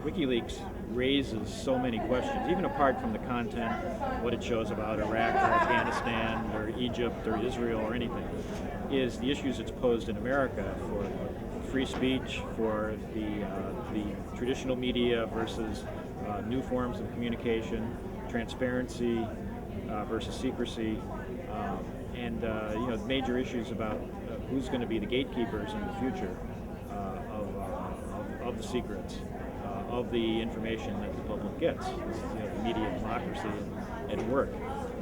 WikiLeaks raises so many questions, even apart from the content, what it shows about Iraq or Afghanistan or Egypt or Israel or anything, is the issues it's posed in America for free speech, for the traditional media versus new forms of communication, transparency versus secrecy, and major issues about who's going to be the gatekeepers in the future of the secrets, of the information that the public gets. This is, the media democracy at work.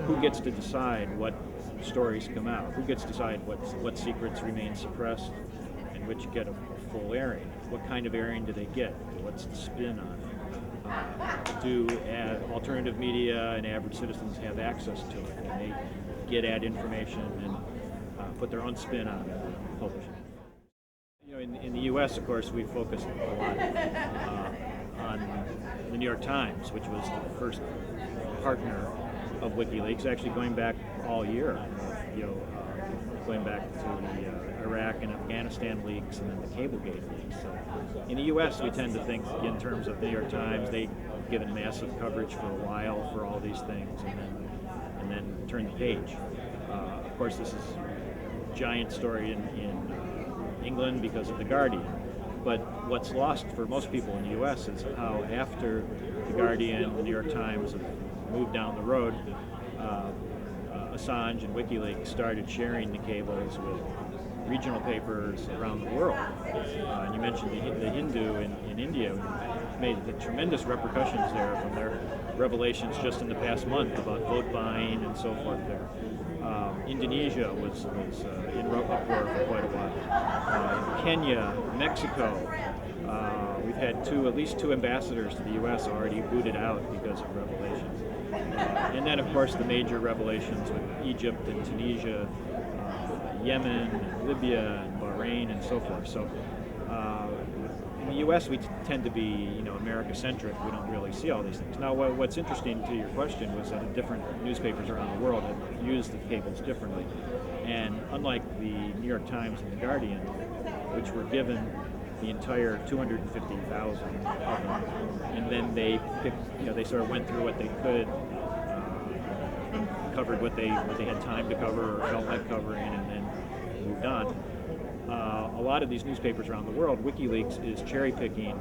Who gets to decide what stories come out? Who gets to decide what secrets remain suppressed and which get a full airing? What kind of airing do they get? What's the spin on it? Do alternative media and average citizens have access to it? Can they get at information and put their own spin on it and publish it? In the U.S., of course, we focused a lot on the New York Times, which was the first partner of WikiLeaks, actually going back all year, going back to the Iraq and Afghanistan leaks and then the Cablegate leaks. So in the U.S., we tend to think in terms of the New York Times. They've given massive coverage for a while for all these things, and then turn the page. Of course, this is a giant story in England because of The Guardian. But what's lost for most people in the U.S. is how after The Guardian and The New York Times have moved down the road, Assange and WikiLeaks started sharing the cables with regional papers around the world. And you mentioned the Hindu in India made the tremendous repercussions there from their revelations just in the past month about vote buying and so forth there. Indonesia was in uproar for quite a while. Kenya, Mexico, we've had at least two ambassadors to the U.S. already booted out because of revelations. And then, of course, the major revelations with Egypt and Tunisia, Yemen, and Libya, and Bahrain, and so forth. So in the U.S., we tend to be, America-centric. We don't really see all these things. Now, what's interesting to your question was that different newspapers around the world have used the cables differently. And unlike the New York Times and The Guardian, which were given the entire 250,000 of them, and then they picked, they sort of went through what they could, covered what they had time to cover or felt like covering, and then moved on. A lot of these newspapers around the world, WikiLeaks is cherry-picking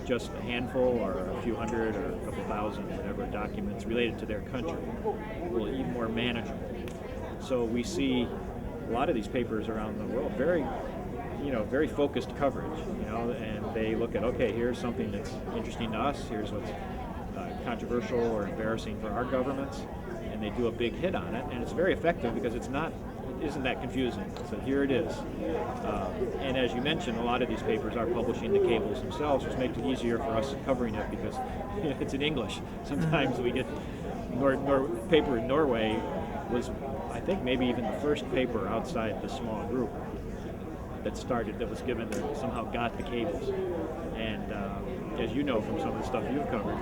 just a handful or a few hundred or a couple thousand, whatever, documents related to their country, well, even more manageable. So we see a lot of these papers around the world very focused coverage, and they look at, okay, here's something that's interesting to us, here's what's controversial or embarrassing for our governments, and they do a big hit on it, and it's very effective because it isn't that confusing. So here it is. And as you mentioned, a lot of these papers are publishing the cables themselves, which makes it easier for us covering it because it's in English. Sometimes we get paper in Norway was, I think, maybe even the first paper outside the small group that was given, that somehow got the cables. And as you know from some of the stuff you've covered,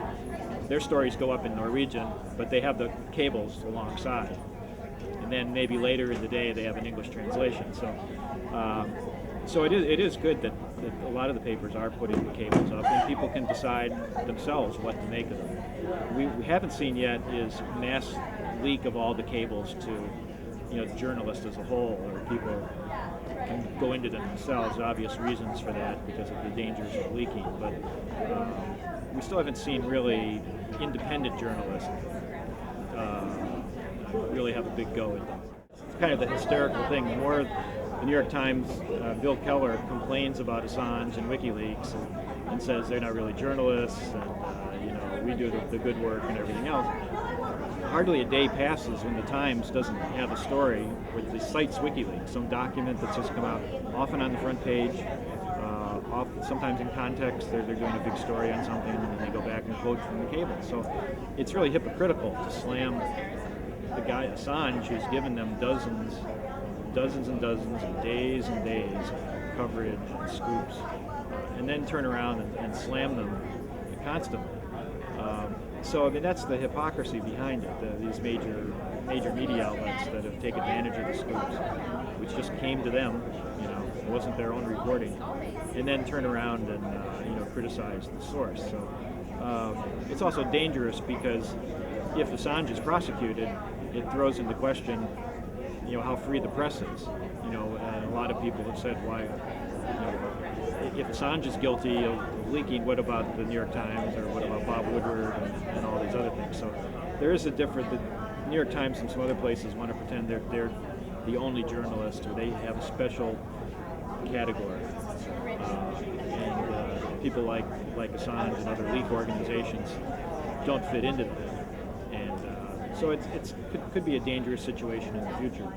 their stories go up in Norwegian, but they have the cables alongside. And then maybe later in the day they have an English translation. So it is good that a lot of the papers are putting the cables up, and people can decide themselves what to make of them. We haven't seen yet is mass leak of all the cables to the journalists as a whole, or people can go into them themselves. Obvious reasons for that because of the dangers of leaking, but we still haven't seen really independent journalists really have a big go at them. It's kind of the hysterical thing. The more the New York Times, Bill Keller complains about Assange and WikiLeaks and says they're not really journalists, and we do the good work and everything else. Hardly a day passes when the Times doesn't have a story where it cites WikiLeaks, some document that's just come out, often on the front page, sometimes in context. They're doing a big story on something, and then they go back and quote from the cable. So it's really hypocritical to slam the guy Assange, who's given them dozens and dozens of days and days of coverage and scoops, and then turn around and slam them constantly. So that's the hypocrisy behind it. These major media outlets that have taken advantage of the scoops, which just came to them, wasn't their own reporting, and then turn around and criticize the source. So it's also dangerous because if Assange is prosecuted, it throws into question how free the press is. And a lot of people have said, why, if Assange is guilty of leaking, what about the New York Times, or what about Bob Woodward and all these other things? So there is a difference. The New York Times and some other places want to pretend they're the only journalist, or they have a special category. And people like Assange and other leak organizations don't fit into that. And so it could be a dangerous situation in the future.